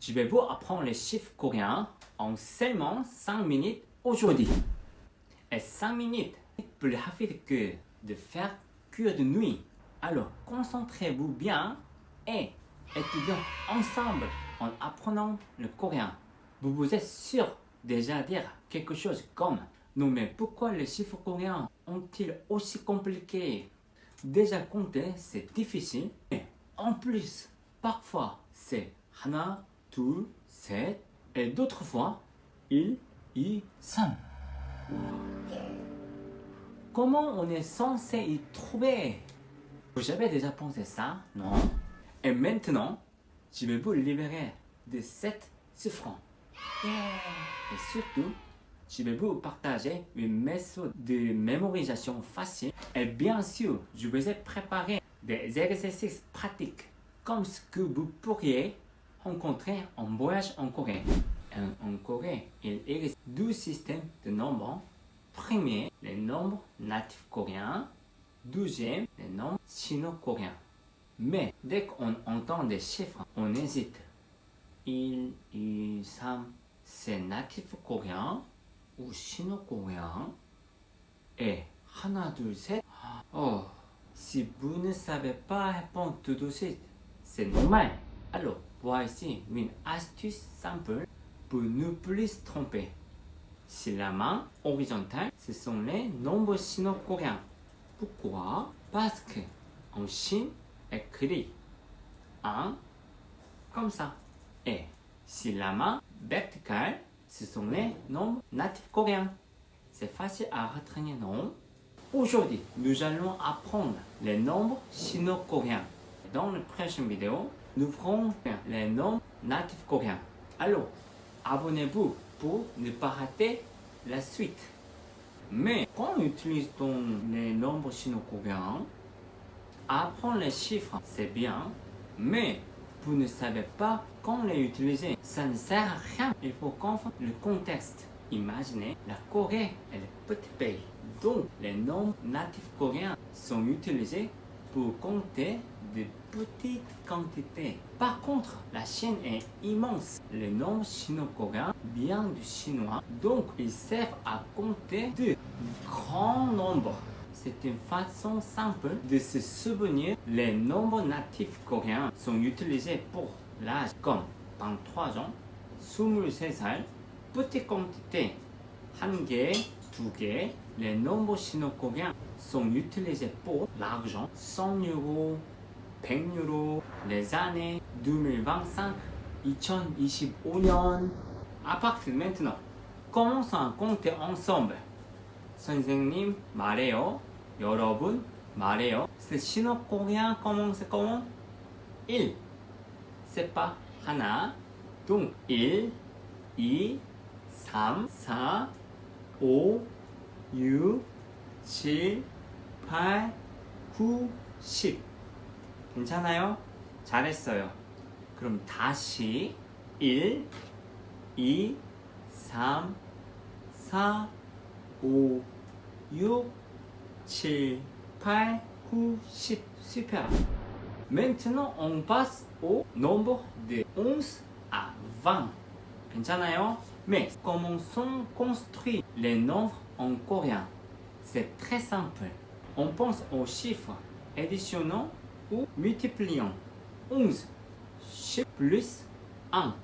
Je vais vous apprendre les chiffres coréens en seulement 5 minutes aujourd'hui. Et 5 minutes, plus rapide que de faire cure de nuit. Alors, concentrez-vous bien et étudions ensemble en apprenant le coréen. Vous êtes sûr déjà dire quelque chose comme non mais pourquoi les chiffres coréens ont-ils aussi compliqués? Déjà compter c'est difficile et en plus parfois c'est 하나, 둘, 셋 et d'autres fois 1, 2, 3. Comment on est censé y trouver? Vous avez déjà pensé ça, non? Et maintenant, je vais vous libérer de cette souffrance. Et surtout, je vais vous partager une méthode de mémorisation facile. Et bien sûr, je vous ai préparé des exercices pratiques comme ce que vous pourriez rencontrer en voyage en Corée. Et en Corée, il existe deux systèmes de nombres. Premier, les nombres natifs coréens. Deuxième, les nombres sino-coréens. Mais dès qu'on entend des chiffres, on hésite. 1, 2, 3, c'est natif coréen ou sino-coréen? Et 1, 2, 3, oh, si vous ne savez pas répondre tout de suite, c'est normal. Alors, voici une astuce simple pour ne plus se tromper. Si la main horizontale, ce sont les nombres sino-coréens. Pourquoi? Parce que en Chine, écrit 1 comme ça. Et si la main verticale, ce sont les nombres natifs coréens. C'est facile à retenir, non? Aujourd'hui, nous allons apprendre les nombres sino-coréens. Dans la prochaine vidéo, nous ferons les nombres natifs coréens. Alors, abonnez-vous pour ne pas rater la suite. Mais quand utilise-t-on les nombres sino-coréens? Apprendre les chiffres, c'est bien, mais vous ne savez pas quand les utiliser. Ça ne sert à rien. Il faut comprendre le contexte. Imaginez, la Corée est le petit pays. Donc, les nombres natifs coréens sont utilisés pour compter de petites quantités. Par contre, la Chine est immense. Les nombres sino-coréens viennent du chinois, donc ils servent à compter de grands nombres. C'est une façon simple de se souvenir. Les nombres natifs coréens sont utilisés pour l'âge comme 23 ans, 23 ans, petite quantité, 1 개, 2 개. Les nombres sino-coréens sont utilisés pour l'argent, 100 euros, 100 euros, les années 2025, 2025년. À partir de maintenant, commençons à compter ensemble. 선생님 말해요. 여러분 말해요. C'est sino-coréen, comment c'est comment? 1. C'est pas 하나. Donc 1, 2, 3, 4, 5, 6, 7, 8, 9, 10. 괜찮아요? 잘했어요. 그럼 다시 1, 2, 3, 4, 5, 6, 7, 8, 9, 10. Super. Maintenant, on passe au nombre de 11 à 20. 괜찮아요? Mais comment sont construits les nombres en coréen? C'est très simple. On pense aux chiffres additionnant ou multipliant. 11, 10 plus 1,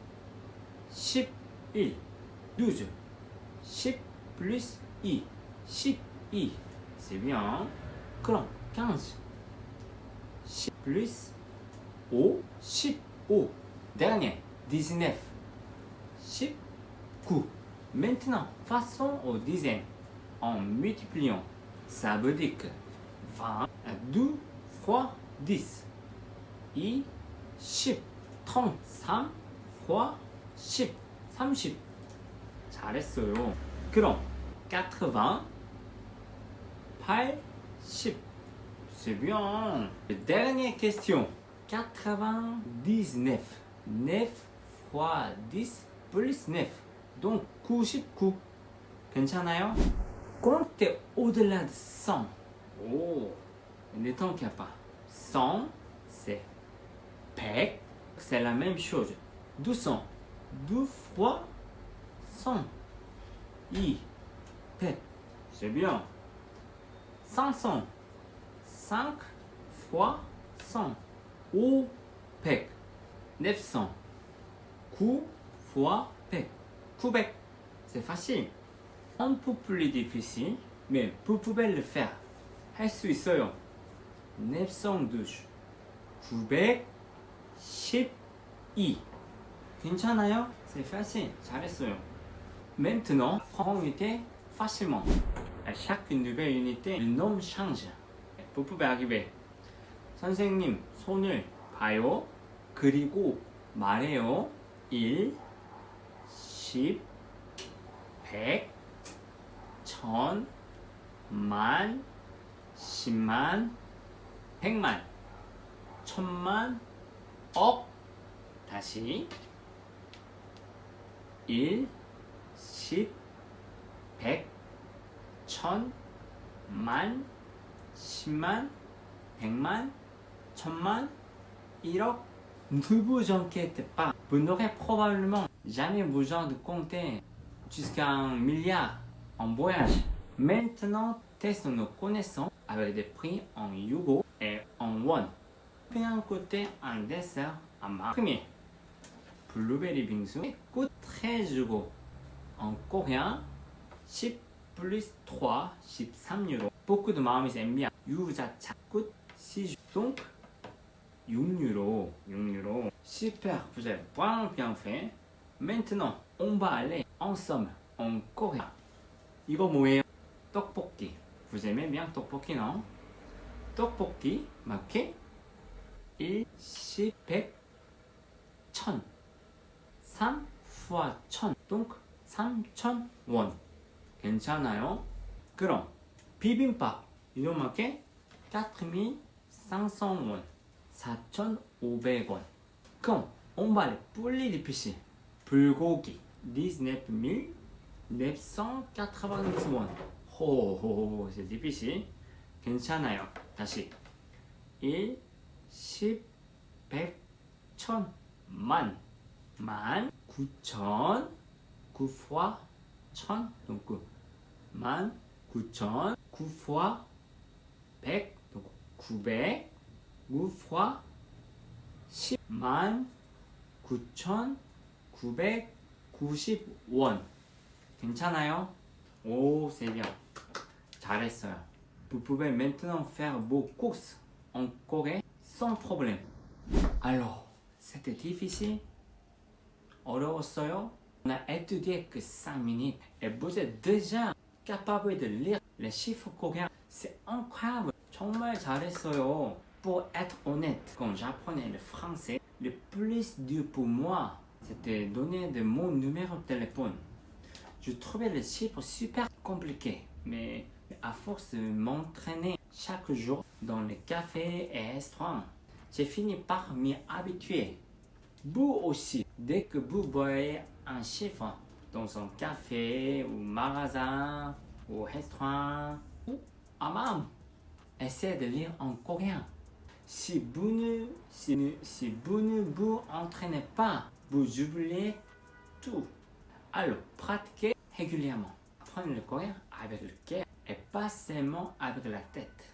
10, 1, 12, 10 plus 1, 10, 1. C'est bien. 그럼 15, 10 plus 5, 15. Dernier, 19, 19. Maintenant, passons aux dizaines en multipliant. Ça veut dire que 20 à 2 fois 10. 2, 10, 30, 3 fois 10, 30. 잘했어요. 그럼 80, 80. C'est bien. Dernière question. 99. 9 fois 10 plus 9. Donc 99. 괜찮아요? Comptez au-delà de 100. Oh, ne t'inquiète pas. 100, c'est 100. C'est la même chose. 200, 2 fois 100. 2, 100. C'est bien. 500. 5 fois 100. 500. 900. 9 fois 100. 900. C'est facile. Un peu plus difficile, mais vous pouvez le faire. 할 수 있어요. 912. 912. 괜찮아요? C'est facile. 잘했어요. Maintenant, prends unité facilement. À chaque nouvelle unité, le nom change. Vous pouvez arriver. 선생님, 손을 봐요. 그리고 말해요. 1, 10, 100, 1000, 만, 10만, 100만, 1000만, 억. 다시 1, 10, 100, 1000, 만, 10만, 100만, 1000만, 1억. Ne vous inquiétez pas, vous n'aurez probablement jamais besoin de compter jusqu'à 1 milliard en voyage. Maintenant, testons nos connaissances avec des prix en euro et en won. Combien coûtait un dessert à ma premier? Blueberry bingsu coûte 13 euros. En coréen, 10 plus 3, 13 euros. Beaucoup de mamies aiment bien. 유자차 coûte 6 euros. Donc, 6 euros. 6 euros. Super, vous avez vraiment bien fait. Maintenant, on va aller ensemble en Corée. 이거 뭐예요? 떡볶이. Vous aimez bien 떡볶이, non? 떡볶이, marqué 1, 10, 100, 1000. 3 fois 1000. Donc, 3000 won. 괜찮아요? 그럼, 비빔밥. 이거 marqué 4500 won. 4500원. 그럼 on va aller pour les difficiles. 불고기 19990원. 호호호, c'est difficile. 괜찮아요. 다시 1, 10, 100, 1000, 만. 19,000. 9 fois 1000. Donc 19,000. 9 fois 100. Donc 900. 9 fois 10만 9,990원. 괜찮아요? 오, c'est bien. 잘했어요. Vous pouvez maintenant faire vos courses en Corée sans problème. Alors, c'était difficile? 어려웠어요? On a étudié que 5 minutes et vous êtes déjà capable de lire les chiffres coréens. C'est incroyable. 정말 잘했어요. Pour être honnête, quand j'apprenais le français, le plus dur pour moi, c'était donner de mon numéro de téléphone. Je trouvais les chiffres super compliqués, mais à force de m'entraîner chaque jour dans les cafés et restaurants, j'ai fini par m'y habituer. Vous aussi, dès que vous voyez un chiffre dans un café ou magasin ou restaurant ou hammam, essayez de lire en coréen. Si vous ne vous entraînez pas, vous oubliez tout. Alors, pratiquez régulièrement. Apprenez le coréen avec le cœur et pas seulement avec la tête.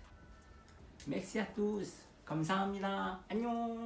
Merci à tous. 감사합니다. 안녕.